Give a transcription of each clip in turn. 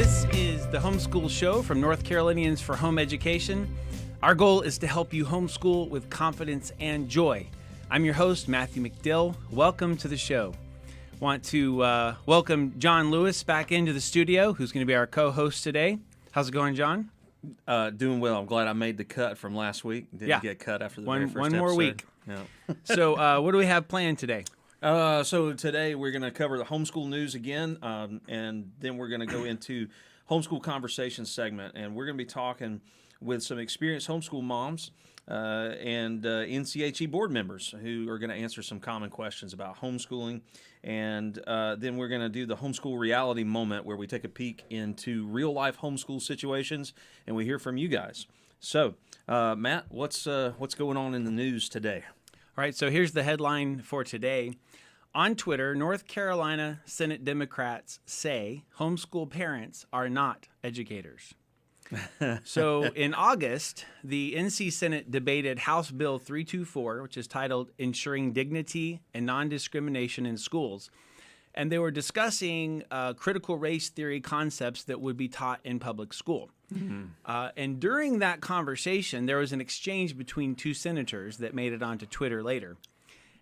This is the Homeschool Show from North Carolinians for Home Education. Our goal is to help you homeschool with confidence and joy. I'm your host, Matthew McDill. Welcome to the show. Want to welcome John Lewis back into the studio, who's going to be our co-host today. How's it going, John? Doing well. I'm glad I made the cut from last week. Didn't get cut after the very first one more episode. week. Yeah. So what do we have planned today? So today we're going to cover the homeschool news again, and then we're going to go into Homeschool Conversations segment, and we're going to be talking with some experienced homeschool moms and NCHE board members who are going to answer some common questions about homeschooling. And then we're going to do the homeschool reality moment, where we take a peek into real-life homeschool situations, and we hear from you guys. So, Matt, what's going on in the news today? All right, so here's the headline for today. On Twitter, North Carolina Senate Democrats say homeschool parents are not educators. So in August, the NC Senate debated House Bill 324, which is titled Ensuring Dignity and Non-Discrimination in Schools. And they were discussing critical race theory concepts that would be taught in public school. Mm-hmm. And during that conversation, there was an exchange between two senators that made it onto Twitter later.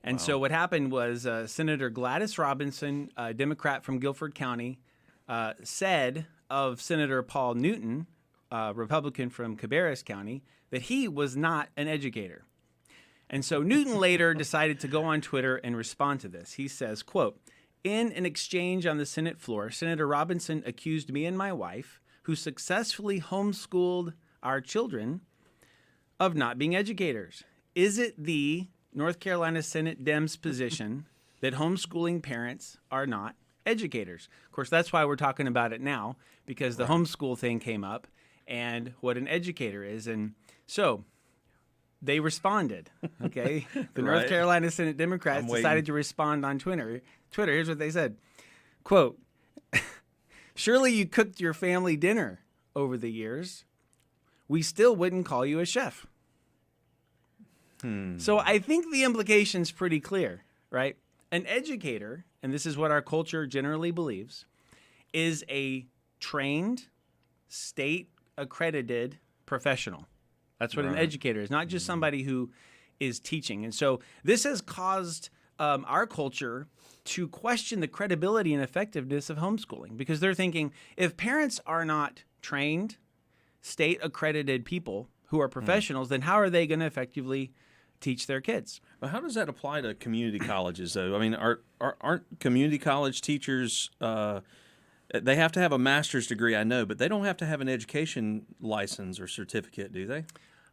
And so what happened was Senator Gladys Robinson, a Democrat from Guilford County, said of Senator Paul Newton, Republican from Cabarrus County, that he was not an educator. And so Newton later decided to go on Twitter and respond to this. He says, quote, "In an exchange on the Senate floor, Senator Robinson accused me and my wife, who successfully homeschooled our children, of not being educators. Is it the North Carolina Senate Dems position that homeschooling parents are not educators?" Of course, that's why we're talking about it now, because the homeschool thing came up and what an educator is. And so they responded, okay? The North Carolina Senate Democrats decided to respond on Twitter. Here's what they said. Quote, "Surely you cooked your family dinner over the years. We still wouldn't call you a chef." So I think the implication's pretty clear, right? An educator, and this is what our culture generally believes, is a trained, state-accredited professional. That's what an educator is, not just somebody who is teaching. And so this has caused our culture to question the credibility and effectiveness of homeschooling, because they're thinking, if parents are not trained, state-accredited people who are professionals, then how are they going to effectively teach their kids? But how does that apply to community colleges, though? I mean, aren't community college teachers, they have to have a master's degree, I know, but they don't have to have an education license or certificate, do they?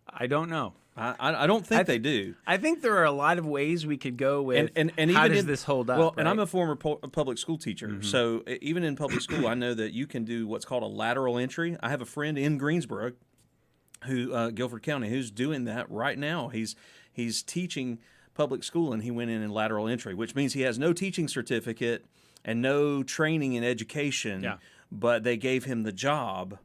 I don't know. I don't think they do. I think there are a lot of ways we could go with and how even does this hold up. Well, right? and I'm a former public school teacher, so even in public school, I know that you can do what's called a lateral entry. I have a friend in Greensboro, Guilford County, who's doing that right now. He's teaching public school, and he went in lateral entry, which means he has no teaching certificate and no training in education, but they gave him the job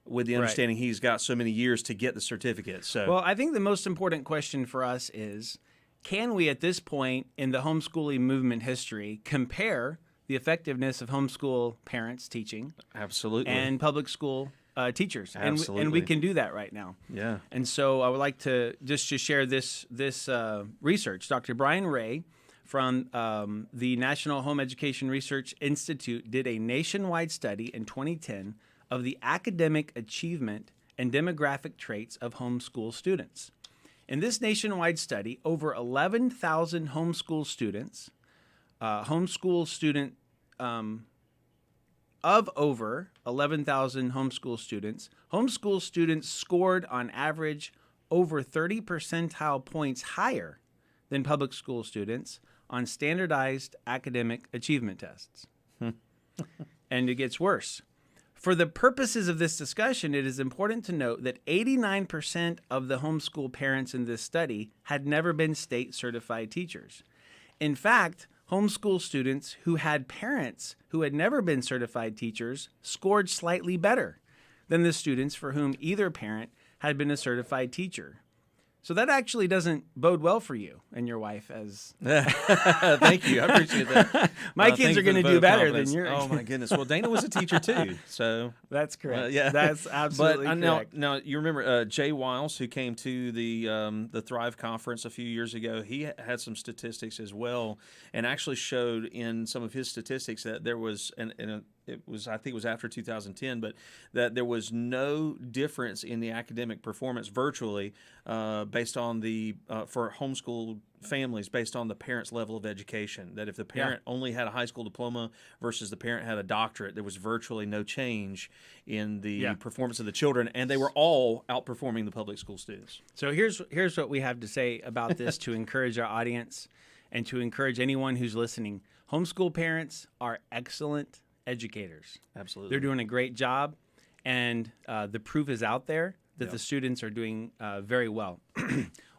with the understanding he's got so many years to get the certificate. So, well, I think the most important question for us is, can we at this point in the homeschooling movement history compare the effectiveness of homeschool parents teaching and public school teachers? Absolutely. And we can do that right now. Yeah. And so I would like to just share this research. Dr. Brian Ray from the National Home Education Research Institute did a nationwide study in 2010 of the academic achievement and demographic traits of homeschool students. In this nationwide study, over 11,000 homeschool students, of over 11,000 homeschool students scored on average over 30 percentile points higher than public school students on standardized academic achievement tests. And it gets worse. For the purposes of this discussion, it is important to note that 89% of the homeschool parents in this study had never been state certified teachers. In fact, homeschool students who had parents who had never been certified teachers scored slightly better than the students for whom either parent had been a certified teacher. So that actually doesn't bode well for you and your wife as... Thank you. I appreciate that. My kids are going to do better than yours. Oh, my goodness. Well, Dana was a teacher, too. So That's correct. Yeah. That's absolutely correct. Now, you remember Jay Wiles, who came to the Thrive Conference a few years ago. He had some statistics as well, and actually showed in some of his statistics that there was, I think it was after 2010, but that there was no difference in the academic performance virtually based on for homeschool families based on the parent's level of education. That if the parent only had a high school diploma versus the parent had a doctorate, there was virtually no change in the performance of the children, and they were all outperforming the public school students. So here's what we have to say about this to encourage our audience and to encourage anyone who's listening. Homeschool parents are excellent educators. Absolutely. They're doing a great job, and the proof is out there that the students are doing very well.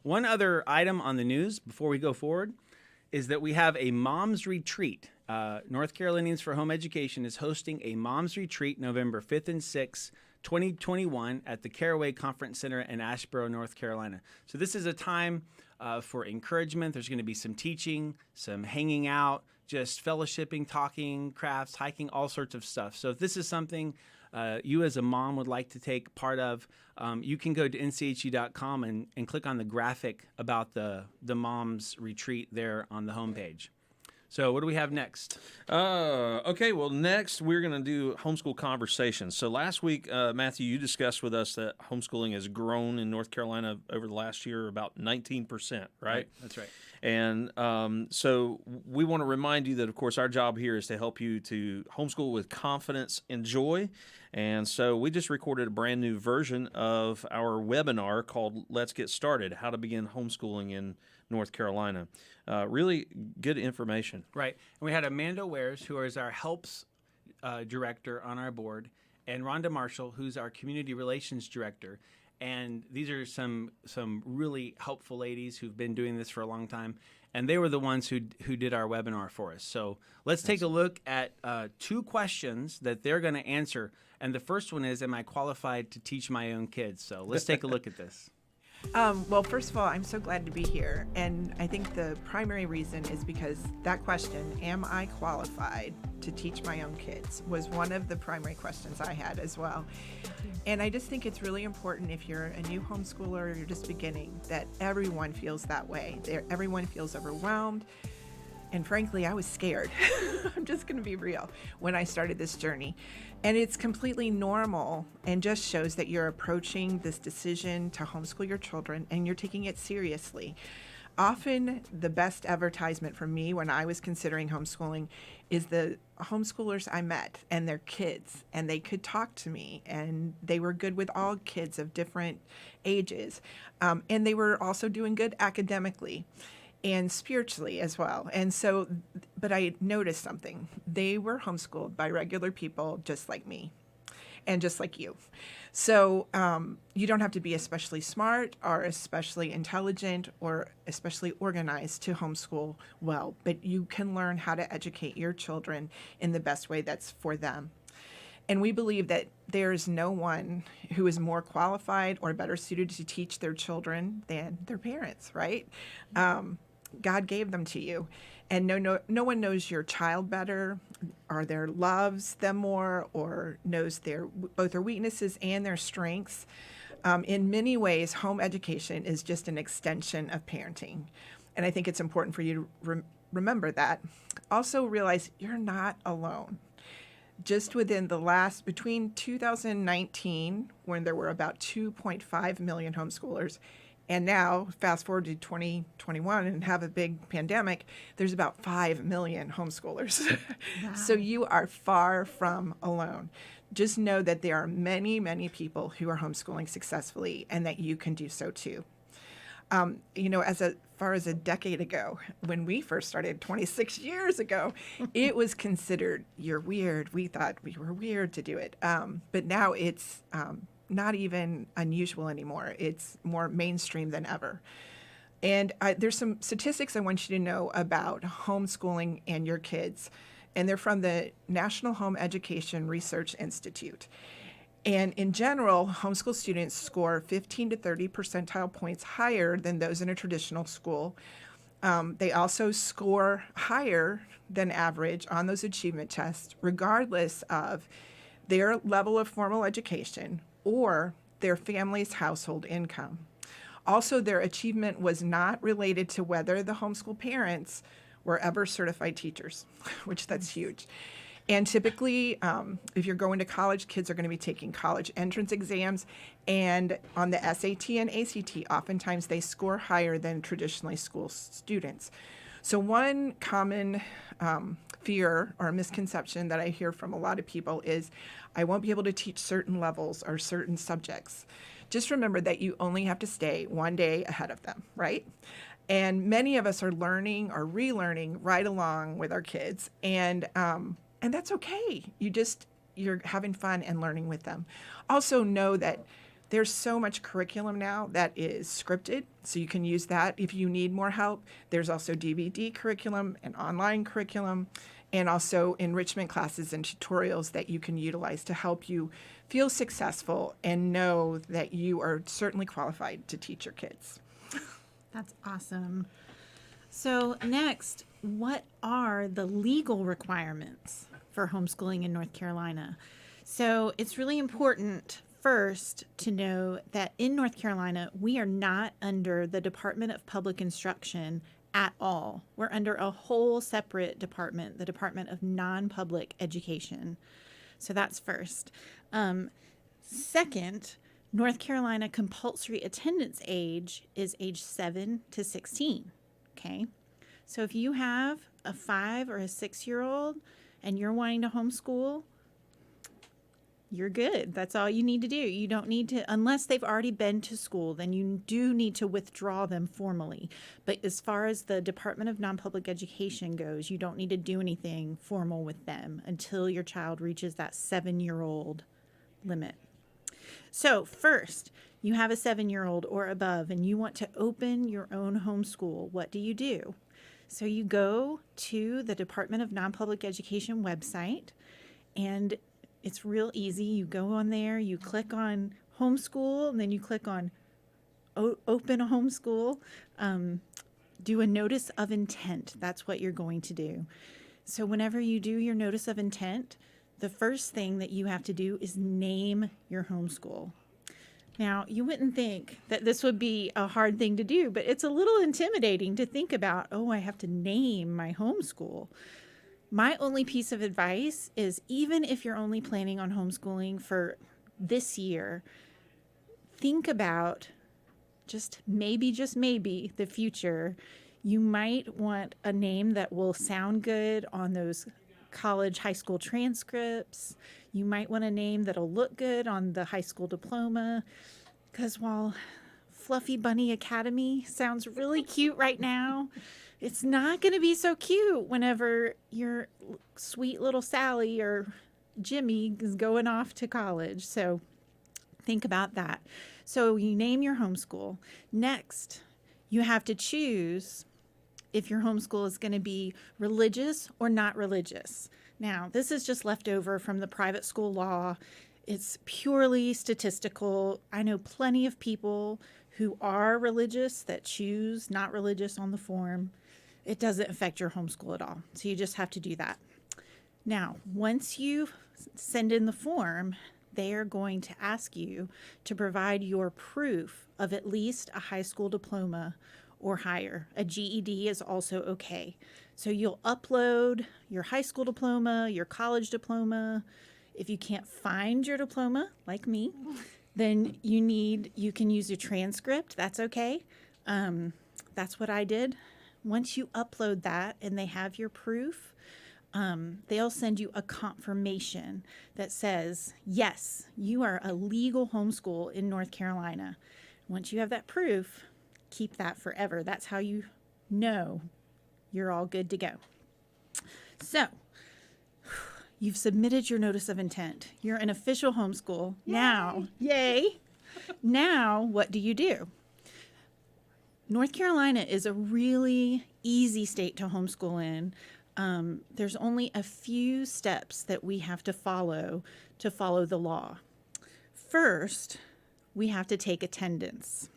One other item on the news before we go forward is that we have a mom's retreat. North Carolinians for Home Education is hosting a mom's retreat November 5th and 6th, 2021 at the Caraway Conference Center in Asheboro, North Carolina. So this is a time for encouragement. There's going to be some teaching, some hanging out, just fellowshipping, talking, crafts, hiking, all sorts of stuff. So if this is something you as a mom would like to take part of, you can go to nchu.com and click on the graphic about the mom's retreat there on the homepage. So what do we have next? Okay, well, next we're going to do Homeschool Conversations. So last week, Matthew, you discussed with us that homeschooling has grown in North Carolina over the last year about 19%, right? That's right. And so we want to remind you that, of course, our job here is to help you to homeschool with confidence and joy. And so we just recorded a brand new version of our webinar called Let's Get Started, How to Begin Homeschooling in North Carolina. Really good information. Right. And we had Amanda Wares, who is our helps director on our board, and Rhonda Marshall, who's our community relations director. And these are some really helpful ladies who've been doing this for a long time. And they were the ones who did our webinar for us. So let's take a look at 2 questions that they're going to answer. And the first one is, am I qualified to teach my own kids? So let's take a look at this. Well, first of all, I'm so glad to be here. And I think the primary reason is because that question, am I qualified to teach my own kids, was one of the primary questions I had as well. And I just think it's really important if you're a new homeschooler or you're just beginning, that everyone feels that way. Everyone feels overwhelmed. And frankly, I was scared. I'm just going to be real when I started this journey. And it's completely normal and just shows that you're approaching this decision to homeschool your children and you're taking it seriously. Often the best advertisement for me when I was considering homeschooling is the homeschoolers I met and their kids, and they could talk to me, and they were good with all kids of different ages. And they were also doing good academically and spiritually as well. And so, but I noticed something. They were homeschooled by regular people just like me and just like you. So you don't have to be especially smart or especially intelligent or especially organized to homeschool well, but you can learn how to educate your children in the best way that's for them. And we believe that there's no one who is more qualified or better suited to teach their children than their parents, right? God gave them to you, and no one knows your child better, or loves them more, or knows both their weaknesses and their strengths. In many ways, home education is just an extension of parenting, and I think it's important for you to remember that. Also realize you're not alone. Just between 2019, when there were about 2.5 million homeschoolers, and now, fast forward to 2021 and have a big pandemic, there's about 5 million homeschoolers. Wow. So you are far from alone. Just know that there are many, many people who are homeschooling successfully and that you can do so too. As far as a decade ago, when we first started 26 years ago, it was considered, you're weird. We thought we were weird to do it. But now it's not even unusual anymore. It's more mainstream than ever. And there's some statistics I want you to know about homeschooling and your kids. And they're from the National Home Education Research Institute. And in general, homeschool students score 15 to 30 percentile points higher than those in a traditional school. They also score higher than average on those achievement tests, regardless of their level of formal education or their family's household income. Also, their achievement was not related to whether the homeschool parents were ever certified teachers, which that's huge. And typically, if you're going to college, kids are going to be taking college entrance exams. And on the SAT and ACT, oftentimes they score higher than traditionally school students. So one common fear or misconception that I hear from a lot of people is, I won't be able to teach certain levels or certain subjects. Just remember that you only have to stay one day ahead of them, right? And many of us are learning or relearning right along with our kids. And that's okay. You're having fun and learning with them. Also know that there's so much curriculum now that is scripted, so you can use that if you need more help. There's also DVD curriculum and online curriculum, and also enrichment classes and tutorials that you can utilize to help you feel successful and know that you are certainly qualified to teach your kids. That's awesome. So next, what are the legal requirements for homeschooling in North Carolina? So it's really important first to know that in North Carolina, we are not under the Department of Public Instruction at all. We're under a whole separate department, the Department of Non-Public Education. So that's first. Second, North Carolina compulsory attendance age is age 7 to 16. Okay. So if you have a 5 or a 6-year-old and you're wanting to homeschool, you're good. That's all you need to do. You don't need to, unless they've already been to school, then you do need to withdraw them formally. But as far as the Department of Non-Public Education goes, you don't need to do anything formal with them until your child reaches that 7-year-old limit. So first, you have a 7-year-old or above and you want to open your own homeschool. What do? So you go to the Department of Non-Public Education website, and it's real easy. You go on there, you click on homeschool, and then you click on open a homeschool. Do a notice of intent. That's what you're going to do. So whenever you do your notice of intent, the first thing that you have to do is name your homeschool. Now, you wouldn't think that this would be a hard thing to do, but it's a little intimidating to think about, oh, I have to name my homeschool. My only piece of advice is, even if you're only planning on homeschooling for this year, think about just maybe the future. You might want a name that will sound good on those college, high school transcripts. You might want a name that'll look good on the high school diploma, because while Fluffy Bunny Academy sounds really cute right now, it's not going to be so cute whenever your sweet little Sally or Jimmy is going off to college. So think about that. So you name your homeschool. Next, you have to choose if your homeschool is going to be religious or not religious. Now, this is just left over from the private school law. It's purely statistical. I know plenty of people who are religious that choose not religious on the form. It doesn't affect your homeschool at all. So you just have to do that. Now, once you send in the form, they are going to ask you to provide your proof of at least a high school diploma or higher. A GED is also okay. So you'll upload your high school diploma, your college diploma. If you can't find your diploma, like me, then you can use a transcript. That's okay. That's what I did. Once you upload that and they have your proof, they'll send you a confirmation that says, yes, you are a legal homeschool in North Carolina. Once you have that proof, keep that forever. That's how you know you're all good to go. So you've submitted your notice of intent. You're an official homeschool. Yay. Now, yay. Now, what do? North Carolina is a really easy state to homeschool in. There's only a few steps that we have to follow the law. first, we have to take attendance.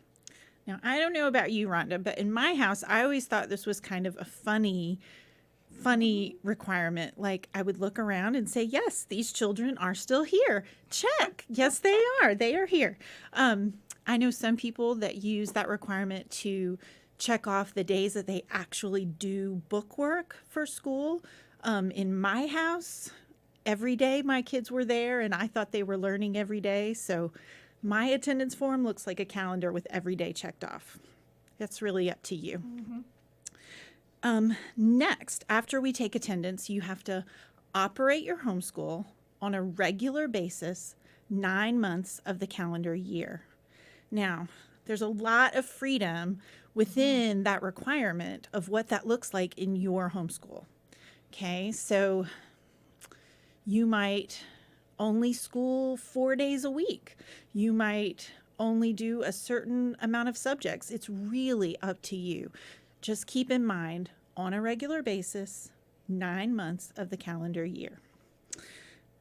Now, I don't know about you, Rhonda, but in my house, I always thought this was kind of a funny requirement. Like, I would look around and say, yes, these children are still here. Check. Yes, they are. They are here. I know some people that use that requirement to check off the days that they actually do book work for school. In my house, every day my kids were there, and I thought they were learning every day. So my attendance form looks like a calendar with every day checked off. That's really up to you. Next, after we take attendance, you have to operate your homeschool on a regular basis 9 months of the calendar year. Now, there's a lot of freedom within that requirement of what that looks like in your homeschool. Okay, so you might only school 4 days a week. You might only do a certain amount of subjects. It's really up to you. Just keep in mind, on a regular basis, 9 months of the calendar year.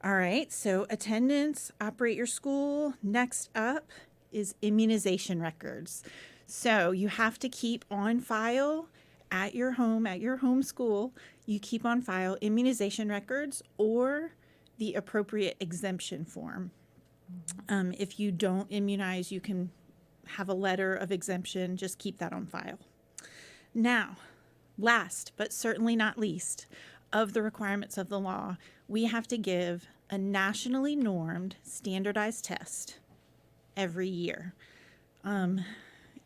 All right, so attendance, operate your school. Next up is immunization records. So you have to keep on file at your home school, you keep on file immunization records or the appropriate exemption form. If you don't immunize, you can have a letter of exemption. Just keep that on file. Now, last but certainly not least of the requirements of the law, we have to give a nationally normed standardized test every year.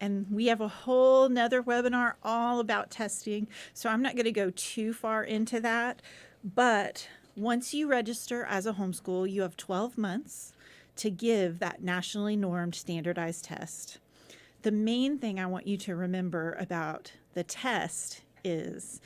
And we have a whole nother webinar all about testing, so I'm not going to go too far into that. But once you register as a homeschool, you have 12 months to give that nationally normed standardized test. The main thing I want you to remember about the test is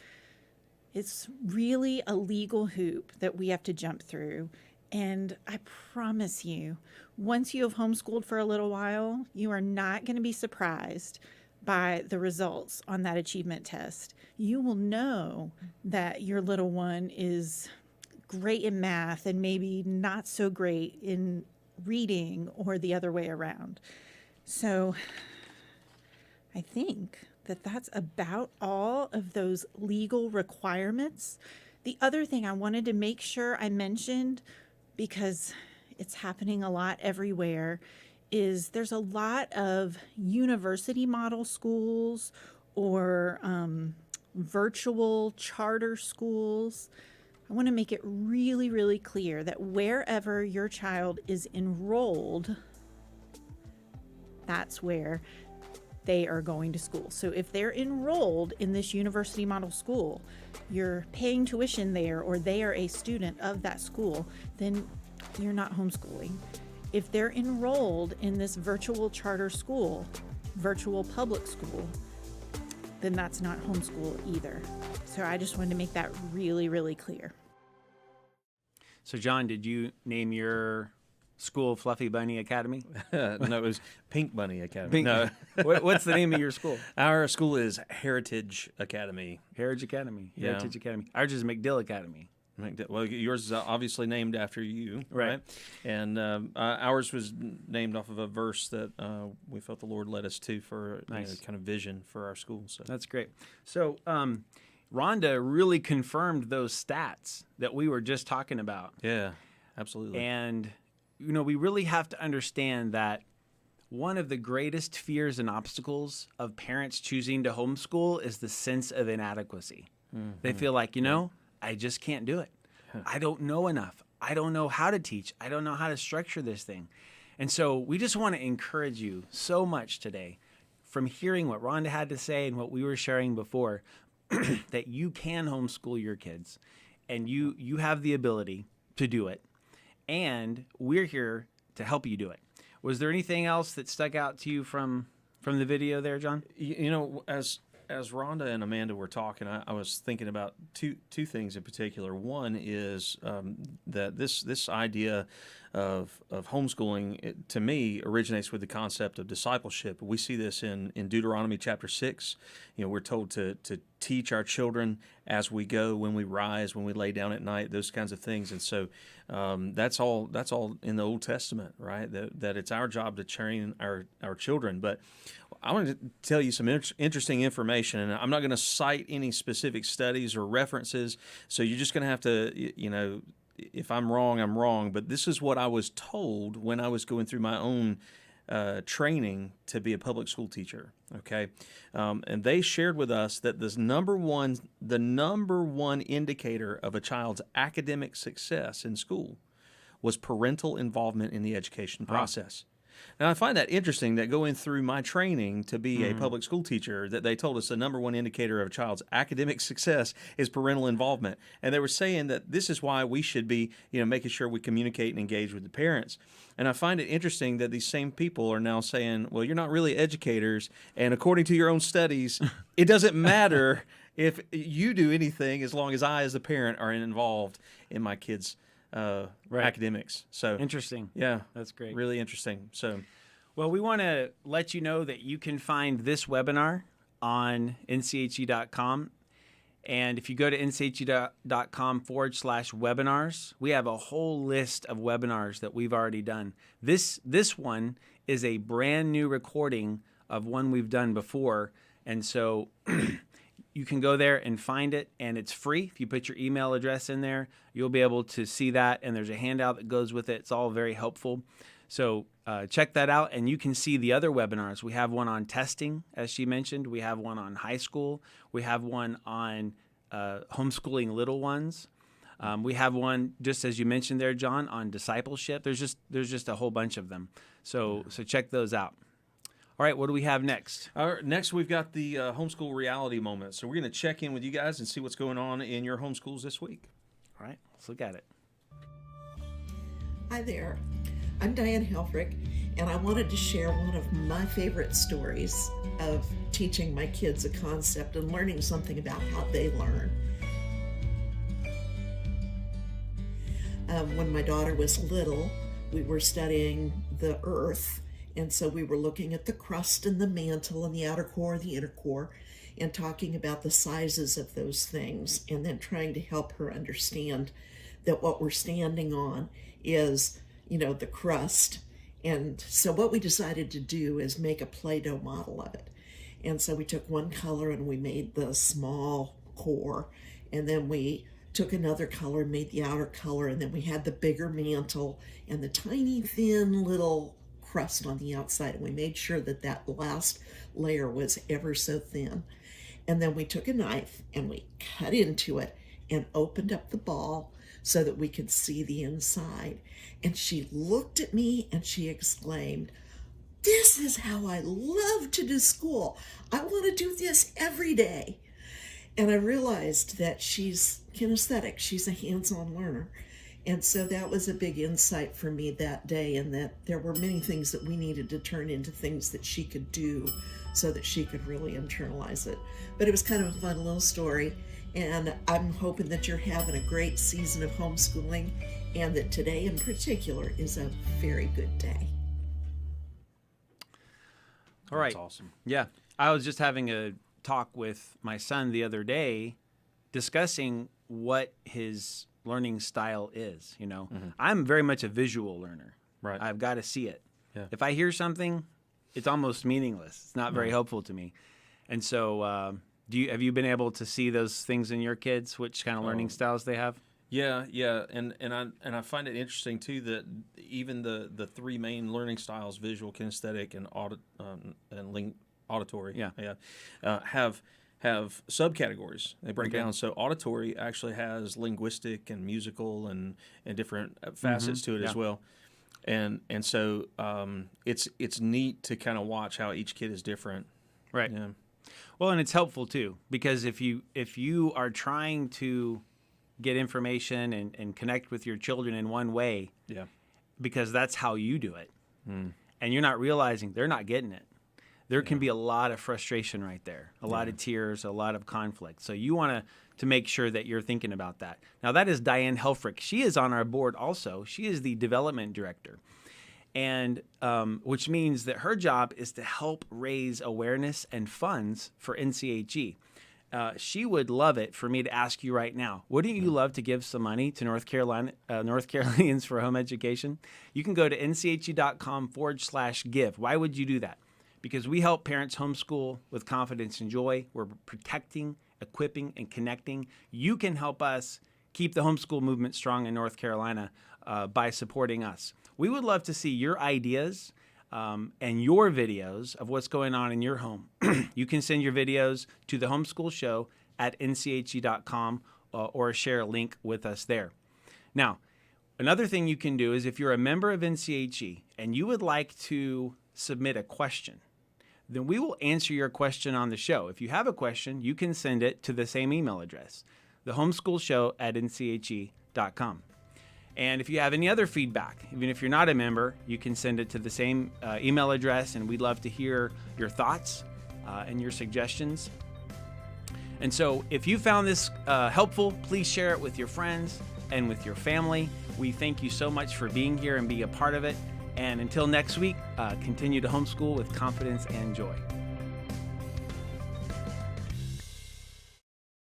it's really a legal hoop that we have to jump through. And I promise you, once you have homeschooled for a little while, you are not going to be surprised by the results on that achievement test. You will know that your little one is great in math and maybe not so great in reading or the other way around. So I think that that's about all of those legal requirements. The other thing I wanted to make sure I mentioned, because it's happening a lot everywhere, is there's a lot of university model schools or virtual charter schools. I want to make it really, really clear that wherever your child is enrolled, that's where they are going to school. So if they're enrolled in this university model school, you're paying tuition there, or they are a student of that school, then you're not homeschooling. If they're enrolled in this virtual charter school, virtual public school, then that's not homeschool either. So I just wanted to make that really, really clear. So John, did you name your school Fluffy Bunny Academy? No, it was Pink Bunny Academy. No. What's the name of your school? Our school is Heritage Academy. Heritage Academy. Yeah. Heritage Academy. Ours is McDill Academy. Well, yours is obviously named after you, Right. And ours was named off of a verse that we felt the Lord led us to for Nice. kind of vision for our school. So That's great. So Rhonda really confirmed those stats that we were just talking about. yeah, absolutely. And, we really have to understand that one of the greatest fears and obstacles of parents choosing to homeschool is the sense of inadequacy. Mm-hmm. They feel like, I just can't do it. I don't know enough. I don't know how to teach. I don't know how to structure this thing. And so we just want to encourage you so much today, from hearing what Rhonda had to say and what we were sharing before, that you can homeschool your kids, and you have the ability to do it. And we're here to help you do it. Was there anything else that stuck out to you from the video there, John? As Rhonda and Amanda were talking, I was thinking about two things in particular. One is that this idea homeschooling, to me, originates with the concept of discipleship. We see this in Deuteronomy chapter 6. We're told to teach our children as we go, when we rise, when we lay down at night, those kinds of things. And so that's all in the Old Testament, right? That it's our job to train our children. But I want to tell you some interesting information, and I'm not going to cite any specific studies or references, so you're just going to have to, if I'm wrong, I'm wrong. But this is what I was told when I was going through my own training to be a public school teacher. Okay, and they shared with us that the number one indicator of a child's academic success in school was parental involvement in the education process. And I find that interesting, that going through my training to be a public school teacher, that they told us the number one indicator of a child's academic success is parental involvement. And they were saying that this is why we should be, making sure we communicate and engage with the parents. And I find it interesting that these same people are now saying, well, you're not really educators, and according to your own studies, it doesn't matter if you do anything as long as I, as a parent, are involved in my kids' academics. So interesting. Yeah, that's great. Really interesting. So, well, we want to let you know that you can find this webinar on nche.com. And if you go to nche.com/webinars, we have a whole list of webinars that we've already done. This one is a brand new recording of one we've done before. And so you can go there and find it, and it's free. If you put your email address in there, you'll be able to see that, and there's a handout that goes with it. It's all very helpful. So check that out, and you can see the other webinars. We have one on testing, as she mentioned. We have one on high school. We have one on homeschooling little ones. We have one, just as you mentioned there, John, on discipleship. There's just a whole bunch of them. So check those out. All right, what do we have next? Next, we've got the homeschool reality moment. So we're going to check in with you guys and see what's going on in your homeschools this week. All right, let's look at it. Hi there. I'm Diane Helfrich, and I wanted to share one of my favorite stories of teaching my kids a concept and learning something about how they learn. When my daughter was little, we were studying the earth. And so we were looking at the crust and the mantle and the outer core and the inner core and talking about the sizes of those things, and then trying to help her understand that what we're standing on is, the crust. And so what we decided to do is make a Play-Doh model of it. And so we took one color and we made the small core, and then we took another color and made the outer color, and then we had the bigger mantle and the tiny thin little crust on the outside, and we made sure that last layer was ever so thin. And then we took a knife and we cut into it and opened up the ball so that we could see the inside. And she looked at me and she exclaimed, "This is how I love to do school. I want to do this every day." And I realized that she's kinesthetic. She's a hands-on learner. And so that was a big insight for me that day, and that there were many things that we needed to turn into things that she could do so that she could really internalize it. But it was kind of a fun little story, and I'm hoping that you're having a great season of homeschooling, and that today in particular is a very good day. All right. That's awesome. Yeah. I was just having a talk with my son the other day discussing what his learning style is. I'm very much a visual learner. Right. I've got to see it. Yeah. If I hear something, it's almost meaningless. It's not very helpful to me. And so have you been able to see those things in your kids, which kind of learning styles they have? Yeah, and I find it interesting too that even the three main learning styles, visual, kinesthetic, and auditory, have subcategories. They break down. So auditory actually has linguistic and musical and different facets to it as well. And so it's neat to kind of watch how each kid is different. Right. Yeah. Well, and it's helpful too, because if you are trying to get information and connect with your children in one way, because that's how you do it, and you're not realizing they're not getting it. there can be a lot of frustration right there, a lot of tears, a lot of conflict. So you want to make sure that you're thinking about that. Now, that is Diane Helfrich. She is on our board also. She is the development director, and which means that her job is to help raise awareness and funds for NCHE. She would love it for me to ask you right now, wouldn't you love to give some money to North Carolinians for home education? You can go to nche.com/give. Why would you do that? Because we help parents homeschool with confidence and joy. We're protecting, equipping, and connecting. You can help us keep the homeschool movement strong in North Carolina by supporting us. We would love to see your ideas and your videos of what's going on in your home. You can send your videos to the Homeschool Show at nche.com or share a link with us there. Now, another thing you can do is if you're a member of NCHE and you would like to submit a question, then we will answer your question on the show. If you have a question, you can send it to the same email address, thehomeschoolshow@nche.com. And if you have any other feedback, even if you're not a member, you can send it to the same email address, and we'd love to hear your thoughts and your suggestions. And so if you found this helpful, please share it with your friends and with your family. We thank you so much for being here and being a part of it. And until next week, continue to homeschool with confidence and joy.